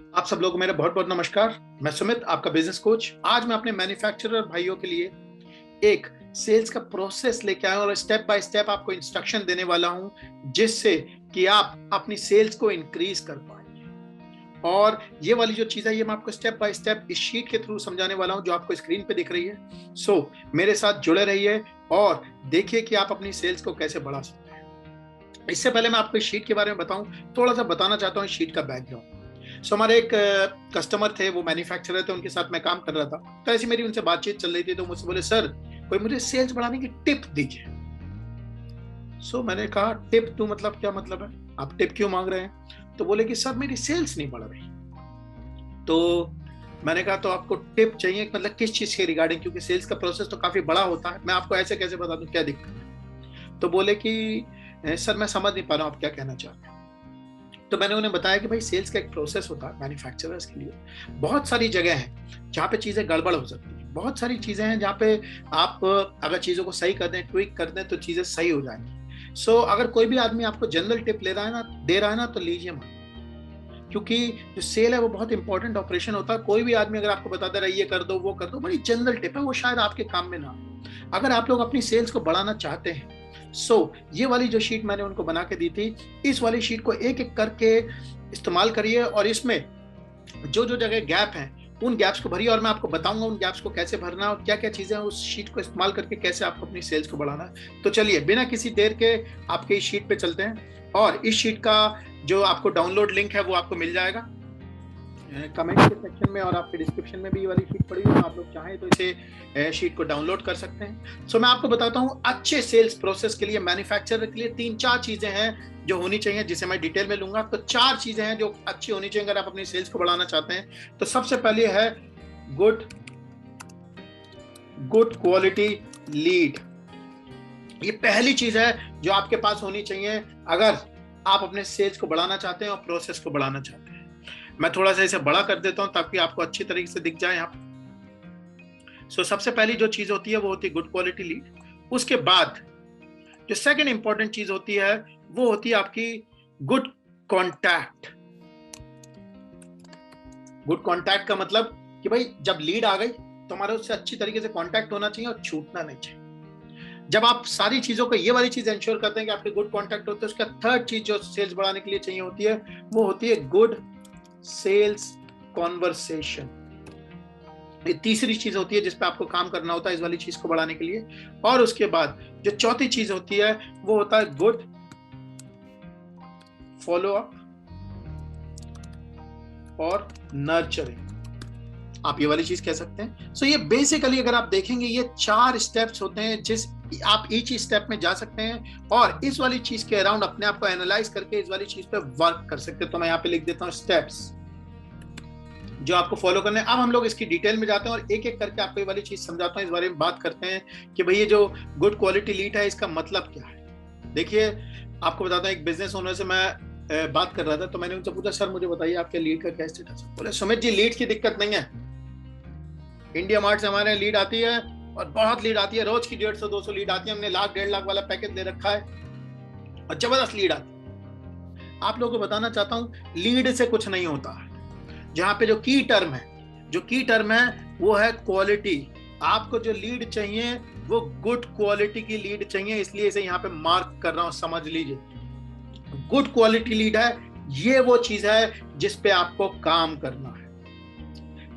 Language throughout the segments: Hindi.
आप सब लोगों को मेरा बहुत बहुत नमस्कार। मैं सुमित, आपका बिजनेस कोच। आज मैं अपने मैन्युफैक्चरर भाइयों के लिए एक सेल्स का प्रोसेस लेके आया हूं और स्टेप बाय स्टेप आपको इंस्ट्रक्शन देने वाला हूं, जिससे कि आप अपनी सेल्स को इंक्रीज कर पाएंगे। और ये वाली जो चीज है ये मैं आपको स्टेप बाय स्टेप इस शीट के थ्रू समझाने वाला हूं जो आपको स्क्रीन पे दिख रही है। मेरे साथ जुड़े रहिए और देखिए कि आप अपनी सेल्स को कैसे बढ़ा सकते हैं। इससे पहले मैं आपको इस शीट के बारे में बताऊं, थोड़ा सा बताना चाहता हूं इस शीट का बैकग्राउंड। हमारे एक कस्टमर थे, वो मैन्युफैक्चरर थे, उनके साथ मैं काम कर रहा था। तो ऐसी मेरी उनसे बातचीत चल रही थी, तो मुझसे बोले, सर कोई मुझे सेल्स बढ़ाने की टिप दीजिए। मैंने कहा, टिप टू मतलब क्या मतलब है, आप टिप क्यों मांग रहे हैं? तो बोले कि सर मेरी सेल्स नहीं बढ़ रही। तो मैंने कहा, तो आपको टिप चाहिए मतलब किस चीज के रिगार्डिंग? क्योंकि सेल्स का प्रोसेस तो काफी बड़ा होता है, मैं आपको ऐसे कैसे बता दूं क्या दिक्कत है। तो बोले कि सर मैं समझ नहीं पा रहा हूं आप क्या कहना चाहते हैं। तो मैंने उन्हें बताया कि भाई सेल्स का एक प्रोसेस होता है मैन्युफैक्चरर्स के लिए। बहुत सारी जगह हैं जहाँ पे चीजें गड़बड़ हो सकती हैं, बहुत सारी चीजें हैं जहाँ पे आप अगर चीजों को सही कर दें, ट्विक कर दें, तो चीजें सही हो जाएंगी। अगर कोई भी आदमी आपको जनरल टिप ले रहा है ना, दे रहा है ना, तो लीजिए मत। क्योंकि जो सेल है वो बहुत इंपॉर्टेंट ऑपरेशन होता है। कोई भी आदमी अगर आपको बताता रहे ये कर दो वो कर दो, बड़ी जनरल टिप है, वो शायद आपके काम में ना हो। अगर आप लोग अपनी सेल्स को बढ़ाना चाहते हैं, ये वाली जो शीट मैंने उनको बना के दी थी, इस वाली शीट को एक एक करके इस्तेमाल करिए और इसमें जो जो जगह गैप है उन गैप्स को भरिए। और मैं आपको बताऊंगा उन गैप्स को कैसे भरना है और क्या क्या चीजें हैं उस शीट को इस्तेमाल करके कैसे आपको अपनी सेल्स को बढ़ाना है। तो चलिए बिना किसी देर के आपके इस शीट पे चलते हैं। और इस शीट का जो आपको डाउनलोड लिंक है वो आपको मिल जाएगा कमेंट के सेक्शन में, और आपके डिस्क्रिप्शन में भी ये वाली शीट पड़ी है। आप लोग चाहें तो इसे शीट को डाउनलोड कर सकते हैं। मैं आपको बताता हूं अच्छे सेल्स प्रोसेस के लिए, मैन्युफैक्चरर के लिए तीन चार चीजें हैं जो होनी चाहिए, जिसे मैं डिटेल में लूंगा। तो चार चीजें हैं जो अच्छी होनी चाहिए अगर आप अपनी सेल्स को बढ़ाना चाहते हैं। तो सबसे पहले है गुड क्वालिटी लीड। ये पहली चीज है जो आपके पास होनी चाहिए अगर आप अपने सेल्स को बढ़ाना चाहते हैं और प्रोसेस को बढ़ाना चाहते हैं। मैं थोड़ा सा इसे बड़ा कर देता हूं ताकि आपको अच्छी तरीके से दिख जाए यहाँ पे। सबसे पहली जो चीज होती है वो होती है गुड क्वालिटी लीड। उसके बाद जो सेकंड इंपॉर्टेंट चीज होती है वो होती है आपकी गुड कॉन्टैक्ट। गुड कॉन्टैक्ट का मतलब कि भाई जब लीड आ गई तो हमारा उससे अच्छी तरीके से कॉन्टैक्ट होना चाहिए और छूटना नहीं चाहिए। जब आप सारी चीजों को ये वाली चीज इंश्योर करते हैं कि आपके गुड कॉन्टैक्ट होते हैं, उसका थर्ड चीज जो सेल्स बढ़ाने के लिए चाहिए होती है वो होती है गुड सेल्स कॉन्वर्सेशन। ये तीसरी चीज होती है जिसपे आपको काम करना होता है इस वाली चीज को बढ़ाने के लिए। और उसके बाद जो चौथी चीज होती है वो होता है गुड फॉलो अप और नर्चरिंग। आप ये वाली चीज कह सकते हैं। ये बेसिकली अगर आप देखेंगे ये चार स्टेप्स होते हैं जिस आप ईच स्टेप में जा सकते हैं और इस वाली चीज के अराउंड अपने आप को एनालाइज करके इस वाली चीज पे वर्क कर सकते हैं। तो मैं यहाँ पे लिख देता हूँ स्टेप्स जो आपको फॉलो करने हैं। अब हम लोग इसकी डिटेल में जाते हैं और एक एक करके आपको ये वाली चीज समझाता हूँ, इस बारे में बात करते हैं कि भाई ये जो गुड क्वालिटी लीड है इसका मतलब क्या है। देखिए आपको बताता हूँ, एक बिजनेस ओनर से मैं बात कर रहा था, तो मैंने उनसे पूछा, सर मुझे बताइए आपके लीड का क्या स्टेटस है। बोले, सुमित जी लीड की दिक्कत नहीं है, इंडिया मार्ट से हमारे लीड आती है और बहुत लीड आती है, रोज की 150-200 लीड आती है। हमने लाख 1.5 लाख वाला पैकेज ले रखा है और जबरदस्त लीड आती है। आप लोगों को बताना चाहता हूं लीड से कुछ नहीं होता है। जहां पे जो की टर्म है वो है क्वालिटी। आपको जो लीड चाहिए वो गुड क्वालिटी की लीड चाहिए, इसलिए इसे यहाँ पे मार्क कर रहा हूं, समझ लीजिए। गुड क्वालिटी लीड है, ये वो चीज है जिस पे आपको काम करना है।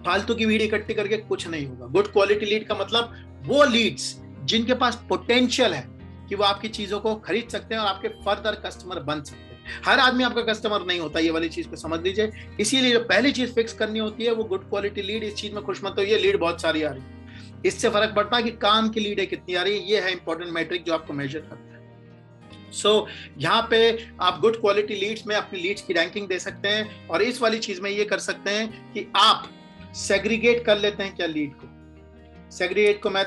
फालतू की भीड़ इकट्ठी करके कुछ नहीं होगा। गुड क्वालिटी लीड का मतलब वो लीड्स जिनके पास पोटेंशियल है कि वो आपकी चीजों को खरीद सकते हैं और आपके फर्दर कस्टमर बन सकते हैं। हर आदमी आपका कस्टमर नहीं होता, ये वाली चीज को समझ लीजिए। इसीलिए जो पहली चीज फिक्स करनी होती है वो गुड क्वालिटी लीड। इस चीज में खुश मत होइए लीड बहुत सारी आ रही है, इससे फर्क पड़ता है कि काम की लीड है कितनी आ रही है। ये है इंपॉर्टेंट मैट्रिक जो आपको मेजर करता है। यहाँ पे आप गुड क्वालिटी लीड्स में अपनी लीड्स की रैंकिंग दे सकते हैं और इस वाली चीज में ये कर सकते हैं कि आप सेग्रीगेट कर लेते हैं क्या लीड को। सेग्रीगेट को मैं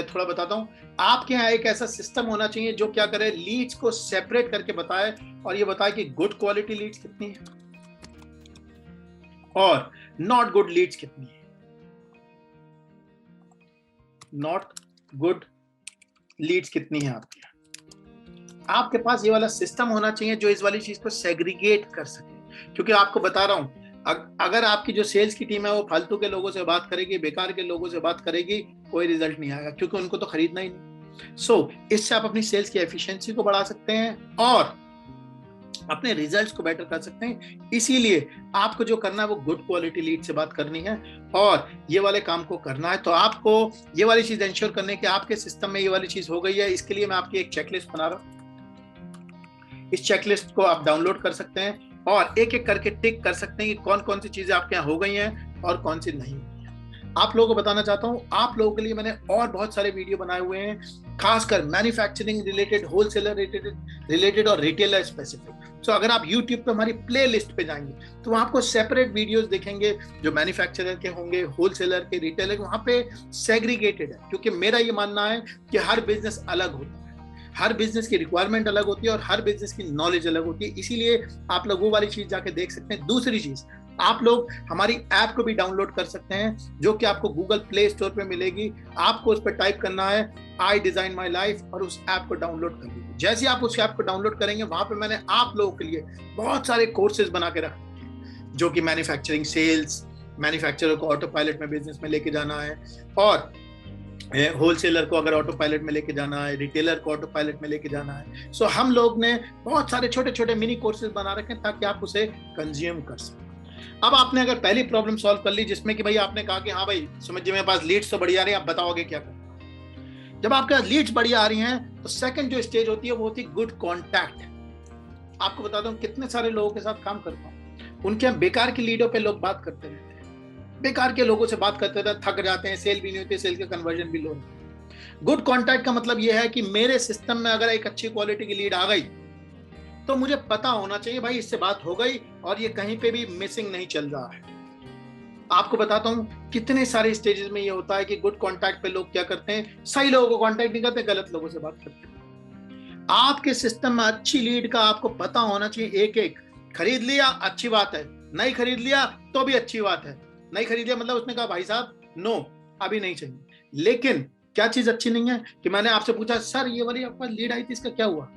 थोड़ा बताता हूं। आपके यहाँ एक ऐसा सिस्टम होना चाहिए जो क्या करे, लीड्स को सेपरेट करके बताए और ये बताए कि गुड क्वालिटी लीड्स कितनी है और नॉट गुड लीड्स कितनी है। नॉट गुड लीड्स कितनी है आपके पास ये वाला सिस्टम होना चाहिए जो इस वाली चीज को सेग्रीगेट कर सके। क्योंकि आपको बता रहा हूं अगर आपकी जो सेल्स की टीम है वो फालतू के लोगों से बात करेगी, बेकार के लोगों से बात करेगी, कोई रिजल्ट नहीं आएगा, क्योंकि उनको तो खरीदना ही नहीं। इससे आप अपनी सेल्स की एफिशिएंसी को बढ़ा सकते हैं और अपने रिजल्ट्स को बेटर कर सकते हैं। इसीलिए आपको जो करना है वो गुड क्वालिटी लीड से बात करनी है और ये वाले काम को करना है। तो आपको ये वाली चीज इंश्योर करने की आपके सिस्टम में ये वाली चीज हो गई है। इसके लिए मैं आपकी एक चेकलिस्ट बना रहा हूँ। इस चेकलिस्ट को आप डाउनलोड कर सकते हैं और एक एक करके टिक कर सकते हैं कि कौन कौन सी चीजें आपके यहाँ हो गई हैं और कौन सी नहीं। आप लोगों को बताना चाहता हूं, आप लोगों के लिए मैंने और बहुत सारे वीडियो बनाए हुए हैं, खासकर मैन्युफैक्चरिंग रिलेटेड, होलसेलर रिलेटेड और रिटेलर स्पेसिफिक। सो अगर आप YouTube पे हमारी प्ले लिस्ट पे जाएंगे तो वहां आपको सेपरेट वीडियोस दिखेंगे जो मैन्युफैक्चरर के होंगे, होलसेलर के, रिटेलर के, वहां पे सेग्रीगेटेड है। क्योंकि मेरा ये मानना है कि हर बिजनेस अलग होता है, हर बिजनेस की रिक्वायरमेंट अलग होती है और हर बिजनेस की नॉलेज अलग होती है। इसीलिए आप लोग वो वाली चीज जाके देख सकते हैं। दूसरी चीज, आप लोग हमारी ऐप को भी डाउनलोड कर सकते हैं जो कि आपको गूगल प्ले स्टोर पे मिलेगी। आपको उस पर टाइप करना है आई डिजाइन माई लाइफ और उस ऐप को डाउनलोड कर लीजिए। जैसे आप उस ऐप को डाउनलोड करेंगे वहां पे मैंने आप लोगों के लिए बहुत सारे कोर्सेज बना के रखे हैं जो कि मैन्युफैक्चरिंग, सेल्स, मैन्युफैक्चरर को ऑटो पायलट में बिजनेस में लेके जाना है और होलसेलर को अगर ऑटो पायलट में लेके जाना है, रिटेलर को ऑटो पायलट में लेके जाना है। सो हम लोग ने बहुत सारे छोटे छोटे मिनी कोर्सेज बना रखे हैं ताकि आप उसे कंज्यूम कर सकें। अब आपने अगर पहली प्रॉब्लम सॉल्व कर ली जिसमें कि भाई आपने कहा कि हाँ भाई सुमित जी मेरे पास लीड्स तो बढ़िया आ रही है, आप बताओगे क्या करना। जब आपके पास लीड्स बढ़िया आ रही हैं तो सेकंड जो स्टेज होती है वो होती है गुड कॉन्टैक्ट। आपको बताता हूँ कितने सारे लोगों के साथ काम करता हूँ, उनके यहाँ बेकार की लीडों पे लोग बात करते रहते हैं, बेकार के लोगों से बात करते रहते, थक जाते हैं, सेल भी नहीं होती, सेल का कन्वर्जन भी लो। गुड कॉन्टैक्ट का मतलब यह है कि मेरे सिस्टम में अगर एक अच्छी क्वालिटी की लीड आ गई तो मुझे पता होना चाहिए भाई इससे बात हो गई और ये कहीं पे भी मिसिंग नहीं चल रहा है। आपको बताता हूं कितने सारे स्टेजेस में ये होता है कि गुड कांटेक्ट पे लोग क्या करते हैं, सही लोगों को कांटेक्ट नहीं करते, गलत लोगों से बात करते हैं। आपके सिस्टम में अच्छी लीड का आपको पता होना चाहिए। एक एक खरीद लिया अच्छी बात है, नहीं खरीद लिया तो भी अच्छी बात है। नहीं खरीद लिया मतलब उसने कहा भाई साहब नो अभी नहीं चाहिए। लेकिन क्या चीज अच्छी नहीं है कि मैंने आपसे पूछा सर ये वाली आपका लीड आई थी इसका क्या हुआ,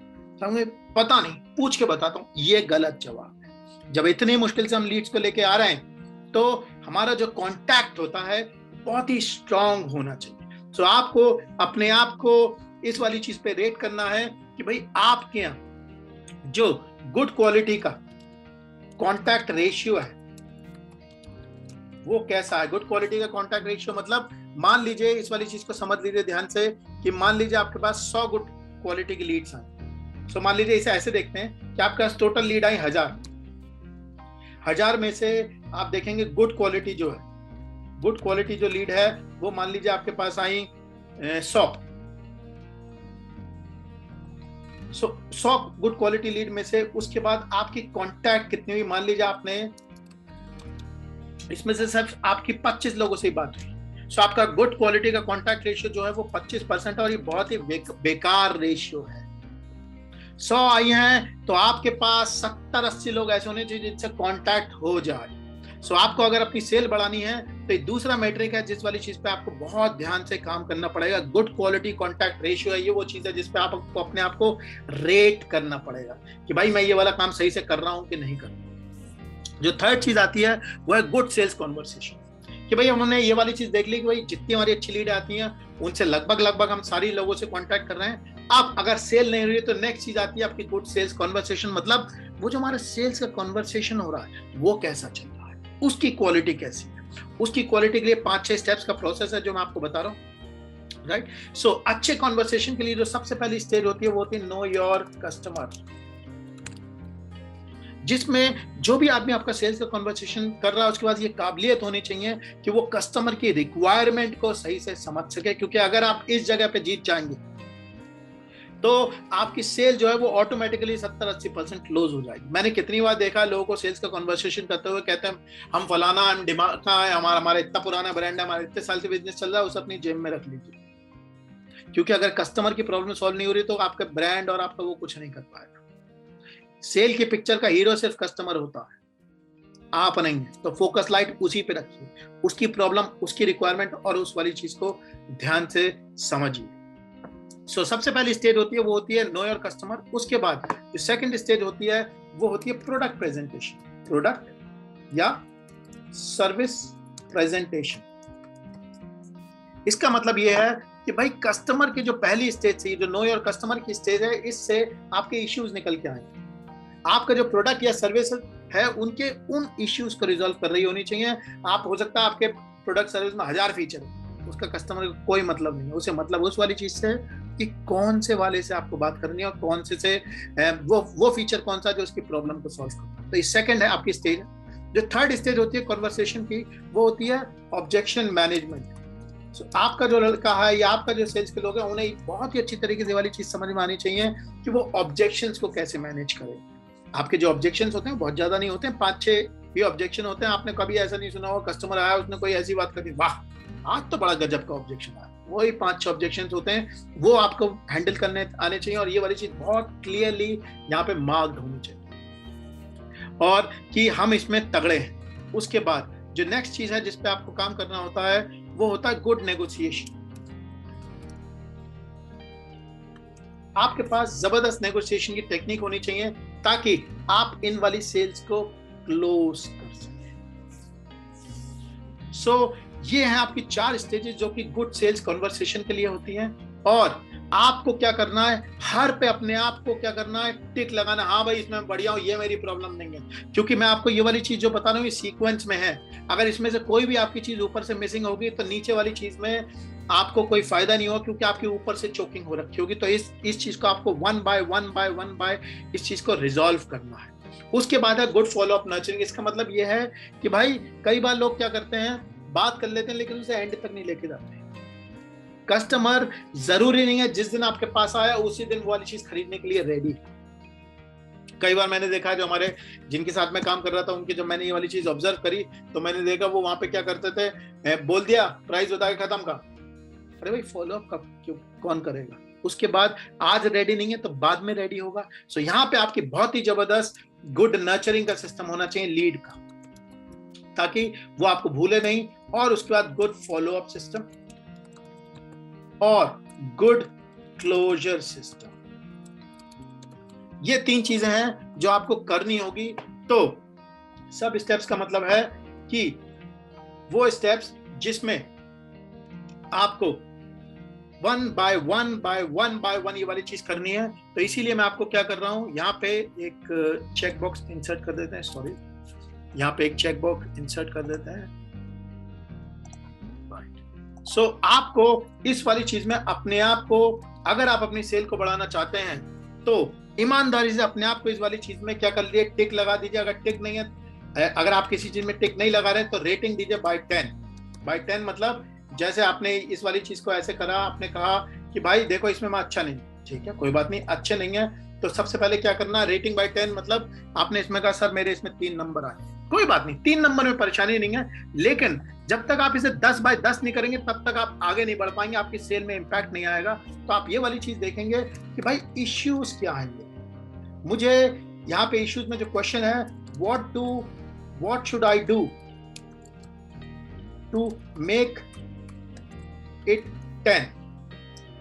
हमें पता नहीं, पूछ के बताता हूं, ये गलत जवाब है। जब इतनी मुश्किल से हम लीड्स को लेके आ रहे हैं तो हमारा जो कांटेक्ट होता है बहुत ही स्ट्रांग होना चाहिए। सो आपको अपने आप को इस वाली चीज पे रेट करना है कि भाई आपके यहाँ जो गुड क्वालिटी का कांटेक्ट रेशियो है वो कैसा है। गुड क्वालिटी का कांटेक्ट रेशियो मतलब मान लीजिए, इस वाली चीज को समझ लीजिए ध्यान से, कि मान लीजिए आपके पास 100 गुड क्वालिटी की लीड्स हैं। सो मान लीजिए इसे ऐसे देखते हैं कि आपके पास टोटल लीड आई 1000 में से आप देखेंगे गुड क्वालिटी जो है, गुड क्वालिटी जो लीड है वो मान लीजिए आपके पास आई 100 गुड क्वालिटी लीड में से। उसके बाद आपकी कांटेक्ट कितनी हुई, मान लीजिए आपने इसमें से सिर्फ आपकी 25 लोगों से ही बात हुई। सो आपका गुड क्वालिटी का कांटेक्ट रेशियो जो है वो 25% और ये बहुत ही बेकार रेशियो है। 100 आई हैं तो आपके पास 70-80 लोग ऐसे होने चाहिए जिनसे कांटेक्ट हो जाए। सो आपको अगर अपनी सेल बढ़ानी है तो ये दूसरा मैट्रिक है जिस वाली चीज पे आपको बहुत ध्यान से काम करना पड़ेगा। गुड क्वालिटी कांटेक्ट रेशियो है, ये वो चीज है जिसपे आपको अपने आप को रेट करना पड़ेगा कि भाई मैं ये वाला काम सही से कर रहा हूं कि नहीं कर रहा हूं। जो थर्ड चीज आती है वो है गुड सेल्स कॉन्वर्सेशन, कि भाई हमने ये वाली चीज देख ली कि भाई जितनी हमारी अच्छी लीड आती हैं उनसे लगभग हम सारी लोगों से कांटेक्ट कर रहे हैं। अब अगर सेल नहीं हो रही तो नेक्स्ट चीज आती है आपकी गुड सेल्स कॉन्वर्सेशन, मतलब वो जो हमारा सेल्स का कॉन्वर्सेशन हो रहा है वो कैसा चल रहा है, उसकी क्वालिटी कैसी है। उसकी क्वालिटी के लिए 5-6 स्टेप्स का प्रोसेस है जो मैं आपको बता रहा हूँ, राइट। सो अच्छे कॉन्वर्सेशन के लिए जो सबसे पहली स्टेज होती है वो होती है नो योर कस्टमर, जिसमें जो भी आदमी आपका सेल्स का कॉन्वर्सेशन कर रहा है उसके पास ये काबिलियत होनी चाहिए कि वो कस्टमर की रिक्वायरमेंट को सही से समझ सके। क्योंकि अगर आप इस जगह पे जीत जाएंगे तो आपकी सेल जो है वो ऑटोमेटिकली 70-80% क्लोज हो जाएगी। मैंने कितनी बार देखा है लोगों को सेल्स का कॉन्वर्सेशन करते हुए कहते हैं हम फलाना, हम दिमाग का है, हमारा इतना पुराना ब्रांड है, हमारा इतने साल से बिजनेस चल रहा है, उसे अपनी जेब में रख लीजिए। क्योंकि अगर कस्टमर की प्रॉब्लम सॉल्व नहीं हो रही तो आपका ब्रांड और आपका वो कुछ नहीं कर पाएगा। सेल की पिक्चर का हीरो सिर्फ कस्टमर होता है, आप नहीं है। तो फोकस लाइट उसी पे रखिए, उसकी प्रॉब्लम, उसकी रिक्वायरमेंट और उस वाली चीज को ध्यान से समझिए। सो सबसे पहली स्टेज होती है वो होती है नो योर कस्टमर। उसके बाद जो सेकंड स्टेज होती है वो होती है प्रोडक्ट प्रेजेंटेशन, प्रोडक्ट या सर्विस प्रेजेंटेशन। इसका मतलब यह है कि भाई कस्टमर की जो पहली स्टेज थी, जो नो योर कस्टमर की स्टेज है, इससे आपके इश्यूज निकल के आएंगे। आपका जो प्रोडक्ट या सर्विस है उनके उन इश्यूज को रिजॉल्व कर रही होनी चाहिए। आप हो सकता है आपके प्रोडक्ट सर्विस में 1000 फीचर है, उसका कस्टमर को कोई मतलब नहीं है, उसे मतलब उस वाली चीज से कि कौन से वाले से आपको बात करनी है और कौन से वो फीचर कौन सा जो उसकी प्रॉब्लम को सॉल्व करता है। तो ये सेकंड है आपकी स्टेज। जो थर्ड स्टेज होती है कन्वर्सेशन की, वो होती है ऑब्जेक्शन मैनेजमेंट। आपका जो लड़का है या आपका जो सेल्स के लोग हैं, उन्हें बहुत ही अच्छी तरीके से वाली चीज समझ में आनी चाहिए कि वो ऑब्जेक्शंस को कैसे मैनेज करें। आपके जो ऑब्जेक्शंस होते हैं बहुत ज्यादा नहीं होते हैं, 5-6 भी ऑब्जेक्शन होते हैं। आपने कभी ऐसा नहीं सुना होगा कस्टमर आया, उसने कोई ऐसी बात कर दी, वाह आज तो बड़ा गजब का ऑब्जेक्शन आया। वही 5-6 ऑब्जेक्शंस होते हैं, वो आपको हैंडल करने आने चाहिए। और ये वाली चीज बहुत क्लियरली यहाँ पे मार्क्ड होनी चाहिए और कि हम इसमें तगड़े हैं। उसके बाद जो नेक्स्ट चीज है जिस पे आपको काम करना होता है, वो होता है गुड नेगोशिएशन। आपके पास जबरदस्त नेगोशिएशन की टेक्निक होनी चाहिए ताकि आप इन वाली सेल्स को क्लोज कर सकें। ये है आपकी 4 स्टेजेस जो कि गुड सेल्स कन्वर्सेशन के लिए होती हैं। और आपको क्या करना है, हर पे अपने आप को क्या करना है, टिक लगाना, हाँ भाई इसमें बढ़िया हूं, ये मेरी प्रॉब्लम नहीं है। क्योंकि मैं आपको ये वाली चीज जो बता रहा हूँ ये सीक्वेंस में है। अगर इसमें से कोई भी आपकी चीज ऊपर से मिसिंग होगी तो नीचे वाली चीज में आपको कोई फायदा नहीं होगा, क्योंकि आपके ऊपर से चोकिंग हो रखी होगी। तो इस चीज को आपको वन बाय इस चीज को रिजॉल्व करना है। उसके बाद है गुड फॉलो अप नर्चरिंग। इसका मतलब ये है कि भाई कई बार लोग क्या करते हैं, बात कर लेते हैं लेकिन उसे एंड तक नहीं लेके जाते। कस्टमर जरूरी नहीं है जिस दिन आपके पास आया उसी दिन वो वाली चीज खरीदने के लिए रेडी है। कई बार मैंने देखा है, जो हमारे जिनके साथ मैं काम कर रहा था उनकी जब मैंने ये वाली चीज ऑब्जर्व करी तो मैंने देखा वो वहां पे क्या करते थे, बोल दिया प्राइस बता के खत्म का। अरे भाई फॉलो अप कब क्यों कौन करेगा? उसके बाद आज रेडी नहीं है तो बाद में रेडी होगा। सो यहाँ पे आपकी बहुत ही जबरदस्त गुड नर्चरिंग का सिस्टम होना चाहिए लीड का, ताकि वो आपको भूले नहीं। और उसके बाद गुड फॉलो अप सिस्टम और गुड क्लोजर सिस्टम, ये 3 चीजें हैं जो आपको करनी होगी। तो सब स्टेप्स का मतलब है कि वो स्टेप्स जिसमें आपको वन बाय वन ये वाली चीज करनी है। तो इसीलिए मैं आपको क्या कर रहा हूं, यहाँ पे एक चेक बॉक्स इंसर्ट कर देते हैं। सॉरी, यहाँ पे एक चेक बॉक्स इंसर्ट कर देते हैं। आपको इस वाली चीज में अपने आप को, अगर आप अपनी सेल को बढ़ाना चाहते हैं तो ईमानदारी से अपने आप को इस वाली चीज में क्या कर लीजिए, टिक लगा दीजिए। अगर टिक नहीं है, अगर आप किसी चीज में टिक नहीं लगा रहे तो रेटिंग दीजिए बाय 10 मतलब जैसे आपने इस वाली चीज को ऐसे करा, आपने कहा कि भाई देखो इसमें मैं अच्छा नहीं, ठीक है कोई बात नहीं, अच्छे नहीं है तो सबसे पहले क्या करना, रेटिंग बाय 10 मतलब आपने इसमें कहा सर मेरे इसमें 3 नंबर आए, कोई बात नहीं, 3 नंबर में परेशानी नहीं है। लेकिन जब तक आप इसे 10 बाय 10 नहीं करेंगे तब तक आप आगे नहीं बढ़ पाएंगे, आपकी सेल में इंपैक्ट नहीं आएगा। तो आप ये वाली चीज देखेंगे कि भाई इश्यूज क्या आएंगे। मुझे यहाँ पे इश्यूज में जो क्वेश्चन है, what should I do to make it 10,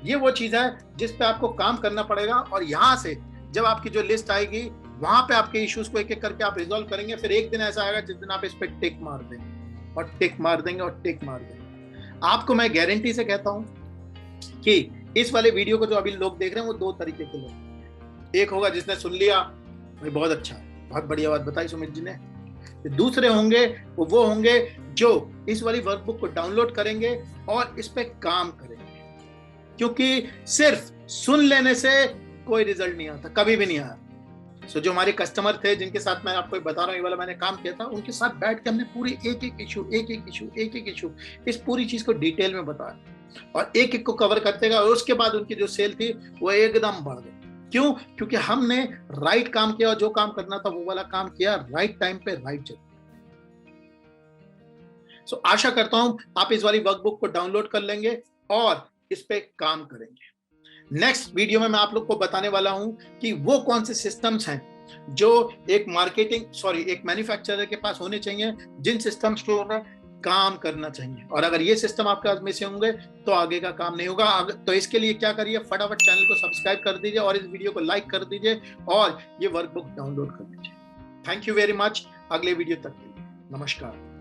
ये वो चीज है जिस पे आपको काम करना पड़ेगा। और यहां से जब आपकी जो लिस्ट आएगी वहां पे आपके इश्यूज को एक एक करके आप रिजॉल्व करेंगे। फिर एक दिन ऐसा आएगा जिस दिन आप इस पे टिक मार देंगे और टिक मार देंगे और टिक मार देंगे। आपको मैं गारंटी से कहता हूं कि इस वाले वीडियो को जो अभी लोग देख रहे हैं वो 2 तरीके के लोग, एक होगा जिसने सुन लिया भाई बहुत अच्छा, बहुत बढ़िया बात बताई सुमित जी ने। दूसरे होंगे वो होंगे जो इस वाली वर्कबुक को डाउनलोड करेंगे और इस पे काम करेंगे। क्योंकि सिर्फ सुन लेने से कोई रिजल्ट नहीं आता, कभी भी नहीं आया। जो हमारे कस्टमर थे जिनके साथ मैं आपको बता रहा हूँ ये वाला मैंने काम किया था, उनके साथ बैठ के हमने पूरी एक एक इशू इस पूरी चीज को डिटेल में बताया और एक एक को कवर करते गए। और उसके बाद उनकी जो सेल थी वो एकदम बढ़ गई। क्यों? क्योंकि हमने राइट काम किया और जो काम करना था वो वाला काम किया, राइट टाइम पे राइट जगह। आशा करता हूं आप इस वाली वर्कबुक को डाउनलोड कर लेंगे और इस पे काम करेंगे। नेक्स्ट वीडियो में मैं आप लोग को बताने वाला हूं कि वो कौन से सिस्टम्स हैं जो एक मैन्युफैक्चरर के पास होने चाहिए, जिन सिस्टम्स के ऊपर काम करना चाहिए। और अगर ये सिस्टम आपके हाथ में से होंगे तो आगे का काम नहीं होगा। तो इसके लिए क्या करिए, फटाफट चैनल को सब्सक्राइब कर दीजिए और इस वीडियो को लाइक कर दीजिए और ये वर्कबुक डाउनलोड कर लीजिए। Thank you very much. अगले वीडियो तक के लिए नमस्कार।